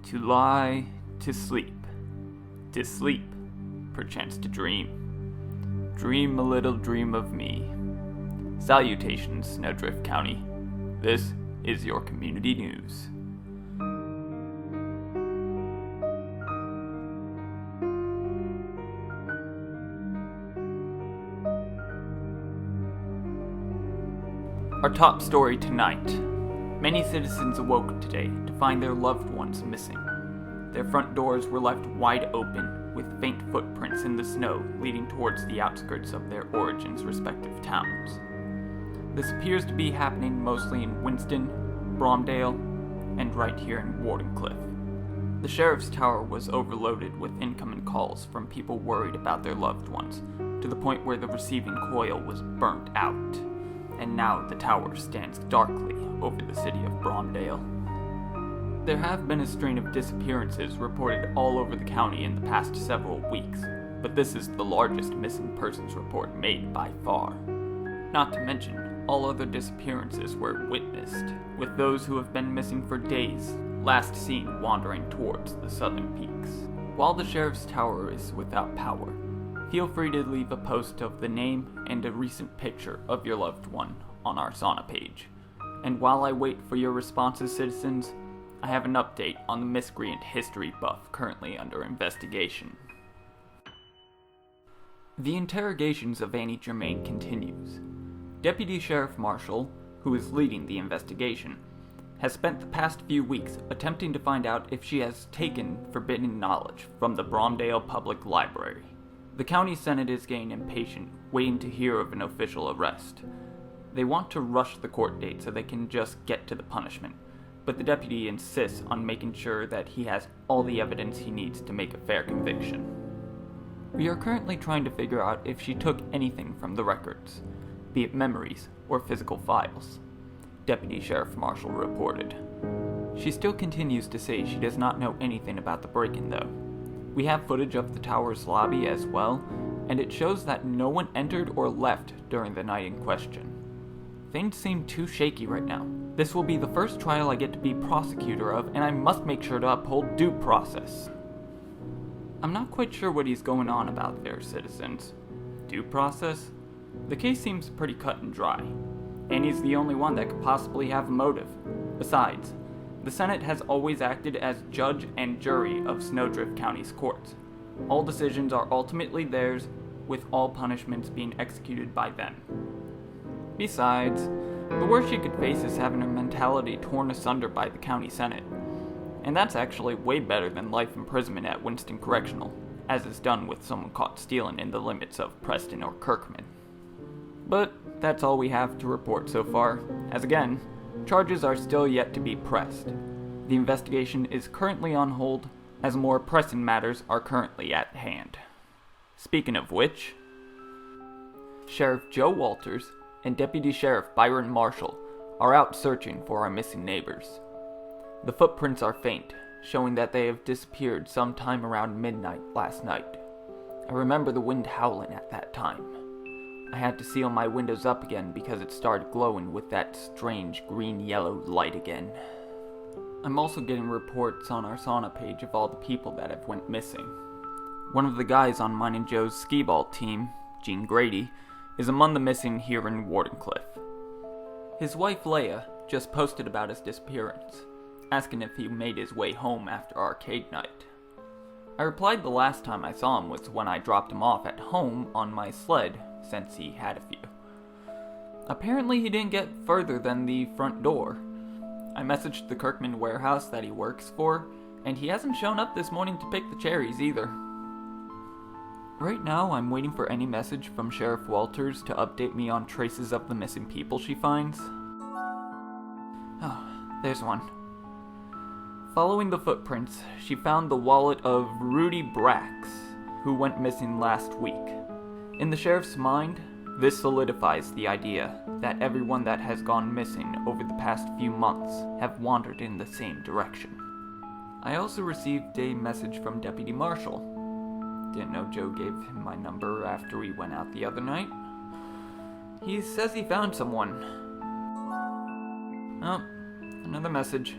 To lie, to sleep, perchance to dream. Dream a little dream of me. Salutations, Snowdrift County. This is your community news. Our top story tonight. Many citizens awoke today to find their loved ones missing. Their front doors were left wide open, with faint footprints in the snow leading towards the outskirts of their origins' respective towns. This appears to be happening mostly in Winston, Bromdale, and right here in Wardenclyffe. The sheriff's tower was overloaded with incoming calls from people worried about their loved ones, to the point where the receiving coil was burnt out, and now the tower stands darkly over the city of Bromdale. There have been a string of disappearances reported all over the county in the past several weeks, but this is the largest missing persons report made by far. Not to mention, all other disappearances were witnessed, with those who have been missing for days last seen wandering towards the southern peaks. While the sheriff's tower is without power, feel free to leave a post of the name and a recent picture of your loved one on our Sauna page. And while I wait for your responses, citizens, I have an update on the miscreant history buff currently under investigation. The interrogations of Annie Germain continues. Deputy Sheriff Marshall, who is leading the investigation, has spent the past few weeks attempting to find out if she has taken forbidden knowledge from the Bromdale Public Library. The county senate is getting impatient, waiting to hear of an official arrest. They want to rush the court date so they can just get to the punishment, but the deputy insists on making sure that he has all the evidence he needs to make a fair conviction. We are currently trying to figure out if she took anything from the records, be it memories or physical files, Deputy Sheriff Marshall reported. She still continues to say she does not know anything about the break-in though. We have footage of the tower's lobby as well, and it shows that no one entered or left during the night in question. Things seem too shaky right now. This will be the first trial I get to be prosecutor of, and I must make sure to uphold due process. I'm not quite sure what he's going on about there, citizens. Due process? The case seems pretty cut and dry, and he's the only one that could possibly have a motive. Besides, the Senate has always acted as judge and jury of Snowdrift County's courts. All decisions are ultimately theirs, with all punishments being executed by them. Besides, the worst she could face is having her mentality torn asunder by the county senate. And that's actually way better than life imprisonment at Winston Correctional, as is done with someone caught stealing in the limits of Preston or Kirkman. But that's all we have to report so far, as again, charges are still yet to be pressed. The investigation is currently on hold, as more pressing matters are currently at hand. Speaking of which, Sheriff Joe Walters and Deputy Sheriff Byron Marshall are out searching for our missing neighbors. The footprints are faint, showing that they have disappeared sometime around midnight last night. I remember the wind howling at that time. I had to seal my windows up again because it started glowing with that strange green-yellow light again. I'm also getting reports on our Sauna page of all the people that have went missing. One of the guys on mine and Joe's skee-ball team, Gene Grady, is among the missing here in Wardenclyffe. His wife Leia just posted about his disappearance, asking if he made his way home after arcade night. I replied the last time I saw him was when I dropped him off at home on my sled, since he had a few. Apparently he didn't get further than the front door. I messaged the Kirkman warehouse that he works for, and he hasn't shown up this morning to pick the cherries either. Right now, I'm waiting for any message from Sheriff Walters to update me on traces of the missing people she finds. Oh, there's one. Following the footprints, she found the wallet of Rudy Brax, who went missing last week. In the sheriff's mind, this solidifies the idea that everyone that has gone missing over the past few months have wandered in the same direction. I also received a message from Deputy Marshall. Didn't know Joe gave him my number after we went out the other night. He says he found someone. Oh, another message.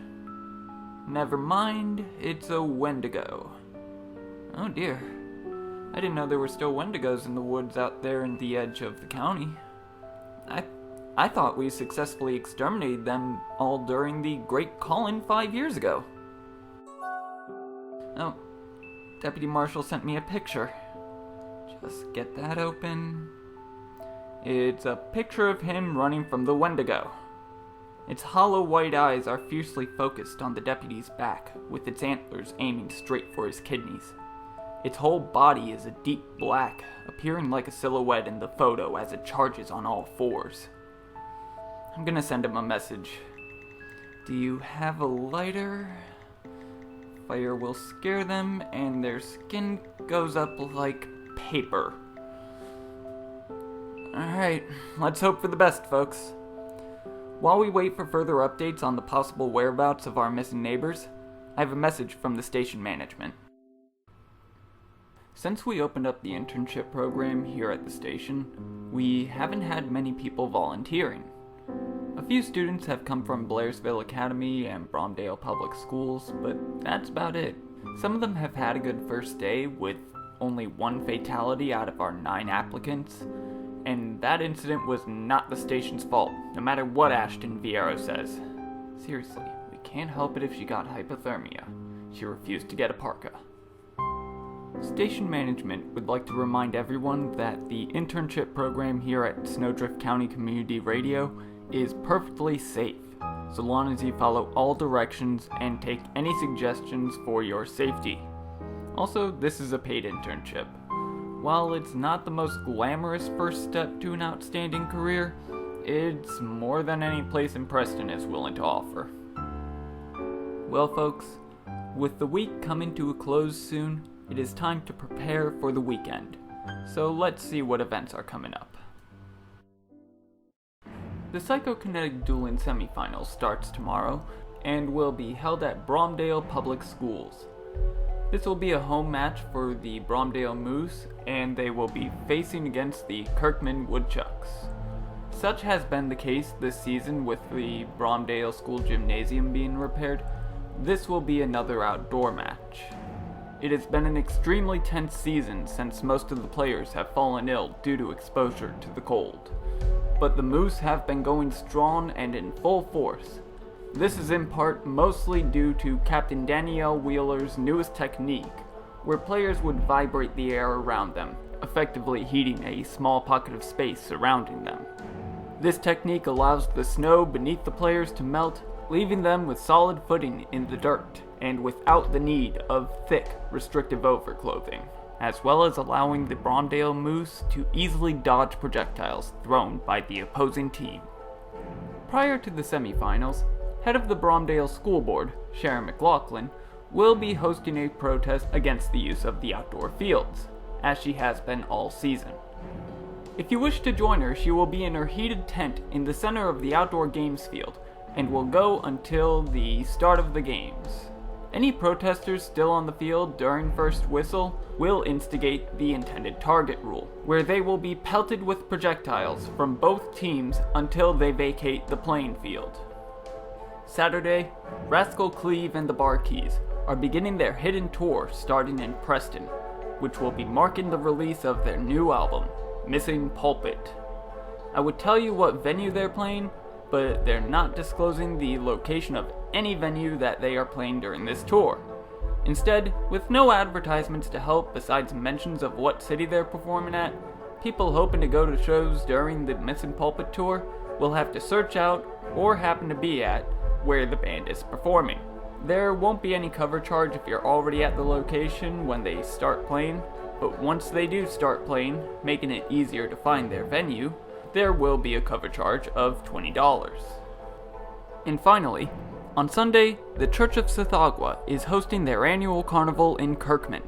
Never mind, it's a Wendigo. Oh dear. I didn't know there were still Wendigos in the woods out there in the edge of the county. I thought we successfully exterminated them all during the Great Call-In 5 years ago. Oh, Deputy Marshal sent me a picture. Just get that open. It's a picture of him running from the Wendigo. Its hollow white eyes are fiercely focused on the deputy's back, with its antlers aiming straight for his kidneys. Its whole body is a deep black, appearing like a silhouette in the photo as it charges on all fours. I'm gonna send him a message. Do you have a lighter? Fire will scare them, and their skin goes up like paper. Alright, let's hope for the best, folks. While we wait for further updates on the possible whereabouts of our missing neighbors, I have a message from the station management. Since we opened up the internship program here at the station, we haven't had many people volunteering. A few students have come from Blairsville Academy and Bromdale Public Schools, but that's about it. Some of them have had a good first day with only one fatality out of our 9 applicants, and that incident was not the station's fault, no matter what Ashton Vieiro says. Seriously, we can't help it if she got hypothermia. She refused to get a parka. Station management would like to remind everyone that the internship program here at Snowdrift County Community Radio is perfectly safe, so long as you follow all directions and take any suggestions for your safety. Also, this is a paid internship. While it's not the most glamorous first step to an outstanding career, it's more than any place in Preston is willing to offer. Well, folks, with the week coming to a close soon, it is time to prepare for the weekend. So let's see what events are coming up. The Psychokinetic Dueling semifinals starts tomorrow and will be held at Bromdale Public Schools. This will be a home match for the Bromdale Moose, and they will be facing against the Kirkman Woodchucks. Such has been the case this season with the Bromdale School Gymnasium being repaired. This will be another outdoor match. It has been an extremely tense season since most of the players have fallen ill due to exposure to the cold. But the Moose have been going strong and in full force. This is in part mostly due to Captain Danielle Wheeler's newest technique, where players would vibrate the air around them, effectively heating a small pocket of space surrounding them. This technique allows the snow beneath the players to melt, leaving them with solid footing in the dirt, and without the need of thick, restrictive overclothing, as well as allowing the Bromdale Moose to easily dodge projectiles thrown by the opposing team. Prior to the semifinals, head of the Bromdale School Board, Sharon McLaughlin, will be hosting a protest against the use of the outdoor fields, as she has been all season. If you wish to join her, she will be in her heated tent in the center of the outdoor games field, and will go until the start of the games. Any protesters still on the field during first whistle will instigate the intended target rule, where they will be pelted with projectiles from both teams until they vacate the playing field. Saturday, Rascal Cleve and the Barkeys are beginning their hidden tour starting in Preston, which will be marking the release of their new album, Missing Pulpit. I would tell you what venue they're playing, but they're not disclosing the location of any venue that they are playing during this tour. Instead, with no advertisements to help besides mentions of what city they're performing at, people hoping to go to shows during the Missing Pulpit tour will have to search out, or happen to be at, where the band is performing. There won't be any cover charge if you're already at the location when they start playing, but once they do start playing, making it easier to find their venue, there will be a cover charge of $20. And finally, on Sunday, the Church of Sithagwa is hosting their annual carnival in Kirkman.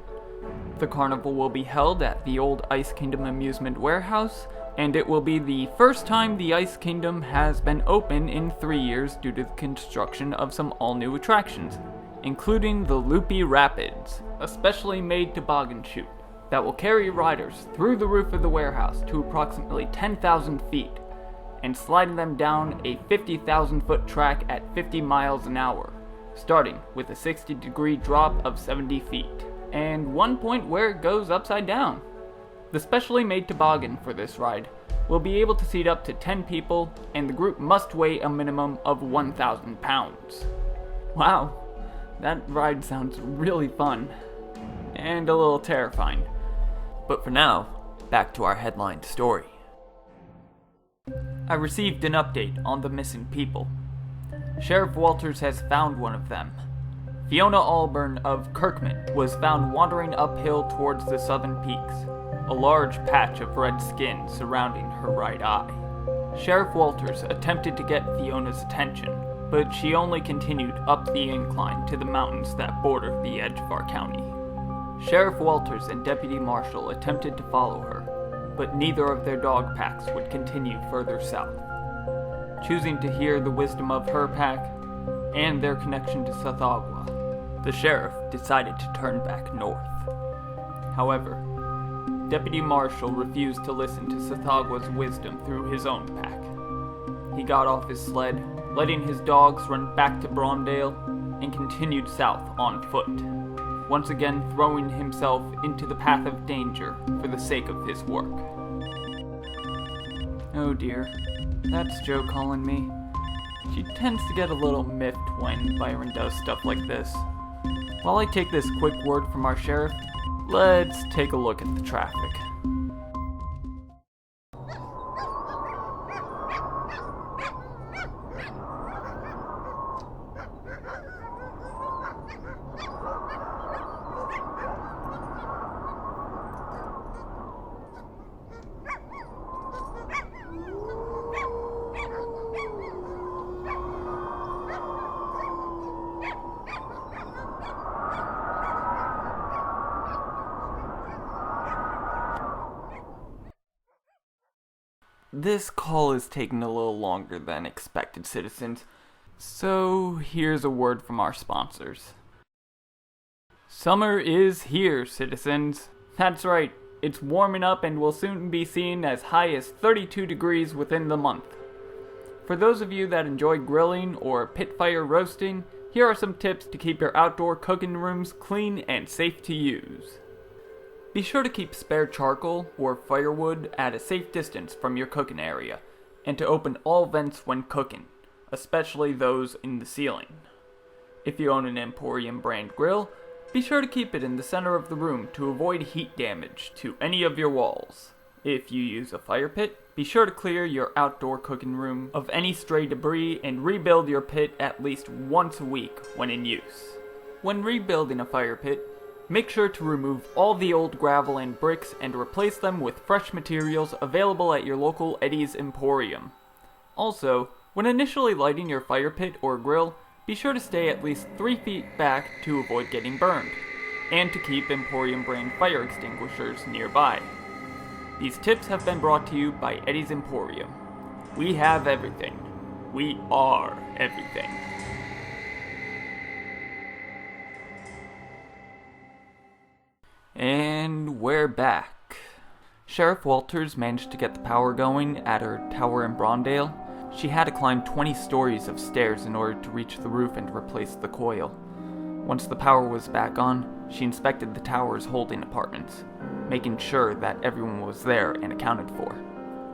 The carnival will be held at the old Ice Kingdom Amusement Warehouse, and it will be the first time the Ice Kingdom has been open in 3 years due to the construction of some all-new attractions, including the Loopy Rapids, a specially made toboggan chute that will carry riders through the roof of the warehouse to approximately 10,000 feet, and sliding them down a 50,000-foot track at 50 miles an hour. starting with a 60-degree drop of 70 feet, and one point where it goes upside down. The specially made toboggan for this ride will be able to seat up to 10 people, and the group must weigh a minimum of 1,000 pounds. Wow, that ride sounds really fun, and a little terrifying. But for now, back to our headline story. I received an update on the missing people. Sheriff Walters has found one of them. Fiona Alburn of Kirkman was found wandering uphill towards the southern peaks, a large patch of red skin surrounding her right eye. Sheriff Walters attempted to get Fiona's attention, but she only continued up the incline to the mountains that border the edge of our county. Sheriff Walters and Deputy Marshall attempted to follow her, but neither of their dog packs would continue further south. Choosing to hear the wisdom of her pack and their connection to Sathagwa, the sheriff decided to turn back north. However, Deputy Marshall refused to listen to Sathagwa's wisdom through his own pack. He got off his sled, letting his dogs run back to Bromdale, and continued south on foot, once again throwing himself into the path of danger for the sake of his work. Oh dear, that's Jo calling me. She tends to get a little miffed when Byron does stuff like this. While I take this quick word from our sheriff, let's take a look at the traffic. This call is taking a little longer than expected, citizens, so here's a word from our sponsors. Summer is here, citizens. That's right, it's warming up and will soon be seen as high as 32 degrees within the month. For those of you that enjoy grilling or pit fire roasting, here are some tips to keep your outdoor cooking rooms clean and safe to use. Be sure to keep spare charcoal or firewood at a safe distance from your cooking area, and to open all vents when cooking, especially those in the ceiling. If you own an Emporium brand grill, be sure to keep it in the center of the room to avoid heat damage to any of your walls. If you use a fire pit, be sure to clear your outdoor cooking room of any stray debris and rebuild your pit at least once a week when in use. When rebuilding a fire pit, make sure to remove all the old gravel and bricks and replace them with fresh materials available at your local Eddie's Emporium. Also, when initially lighting your fire pit or grill, be sure to stay at least 3 feet back to avoid getting burned, and to keep Emporium brand fire extinguishers nearby. These tips have been brought to you by Eddie's Emporium. We have everything. We are everything. And we're back. Sheriff Walters managed to get the power going at her tower in Bromdale. She had to climb 20 stories of stairs in order to reach the roof and replace the coil. Once the power was back on, she inspected the tower's holding apartments, making sure that everyone was there and accounted for.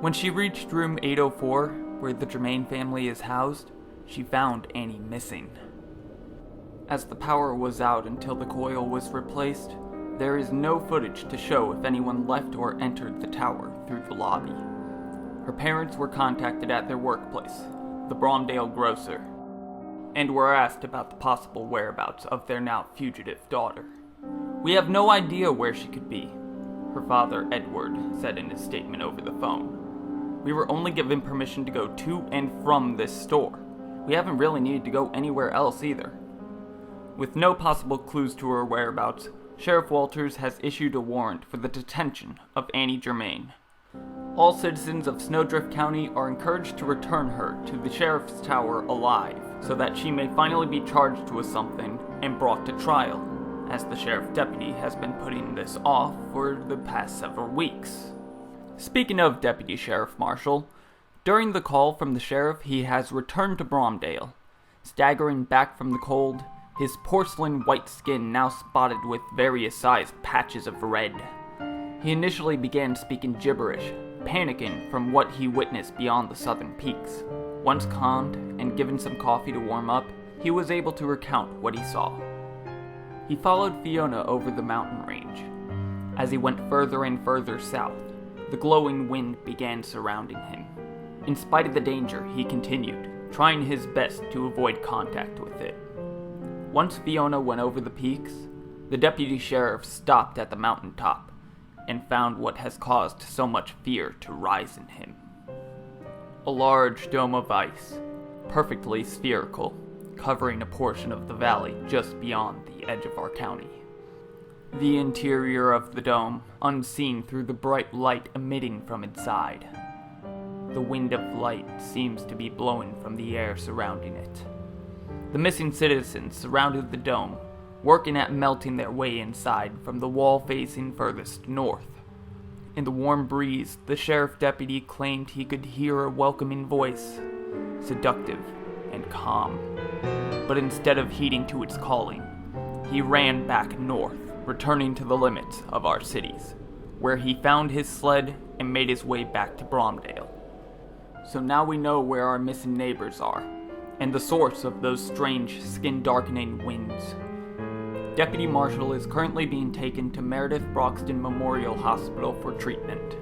When she reached room 804, where the Germain family is housed, she found Annie missing. As the power was out until the coil was replaced, there is no footage to show if anyone left or entered the tower through the lobby. Her parents were contacted at their workplace, the Bromdale grocer, and were asked about the possible whereabouts of their now fugitive daughter. "We have no idea where she could be," her father, Edward, said in his statement over the phone. "We were only given permission to go to and from this store. We haven't really needed to go anywhere else either." With no possible clues to her whereabouts, Sheriff Walters has issued a warrant for the detention of Annie Germain. All citizens of Snowdrift County are encouraged to return her to the sheriff's tower alive, so that she may finally be charged with something and brought to trial, as the sheriff deputy has been putting this off for the past several weeks. Speaking of Deputy Sheriff Marshall, during the call from the sheriff, he has returned to Bromdale, Staggering back from the cold, his porcelain white skin now spotted with various sized patches of red. He initially began speaking gibberish, panicking from what he witnessed beyond the southern peaks. Once calmed and given some coffee to warm up, he was able to recount what he saw. He followed Fiona over the mountain range. As he went further and further south, the glowing wind began surrounding him. In spite of the danger, he continued, trying his best to avoid contact with it. Once Fiona went over the peaks, the deputy sheriff stopped at the mountaintop and found what has caused so much fear to rise in him. A large dome of ice, perfectly spherical, covering a portion of the valley just beyond the edge of our county. The interior of the dome, unseen through the bright light emitting from inside. The wind of light seems to be blowing from the air surrounding it. The missing citizens surrounded the dome, working at melting their way inside from the wall facing furthest north. In the warm breeze, the sheriff deputy claimed he could hear a welcoming voice, seductive and calm. But instead of heeding to its calling, he ran back north, returning to the limits of our cities, where he found his sled and made his way back to Bromdale. So now we know where our missing neighbors are, and the source of those strange, skin-darkening winds. Deputy Marshall is currently being taken to Meredith Broxton Memorial Hospital for treatment.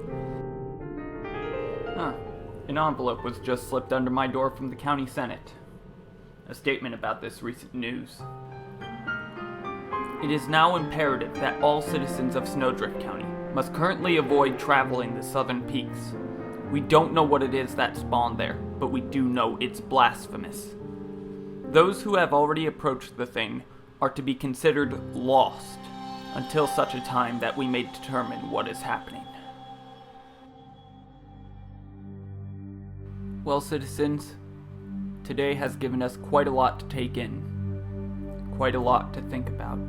An envelope was just slipped under my door from the county senate. A statement about this recent news. It is now imperative that all citizens of Snowdrift County must currently avoid traveling the southern peaks. We don't know what it is that spawned there, but we do know it's blasphemous. Those who have already approached the thing are to be considered lost until such a time that we may determine what is happening. Well, citizens, today has given us quite a lot to take in, quite a lot to think about.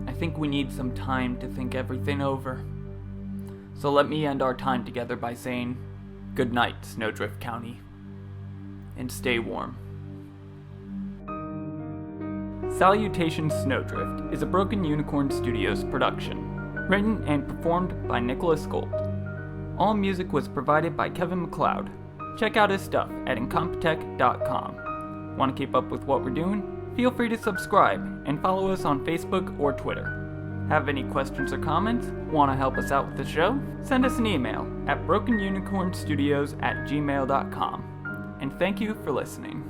I think we need some time to think everything over. So let me end our time together by saying, good night, Snowdrift County, and stay warm. Salutations Snowdrift is a Broken Unicorn Studios production, written and performed by Nicholas Gold. All music was provided by Kevin MacLeod. Check out his stuff at incompetech.com. Want to keep up with what we're doing? Feel free to subscribe and follow us on Facebook or Twitter. Have any questions or comments? Want to help us out with the show? Send us an email at brokenunicornstudios@gmail.com. And thank you for listening.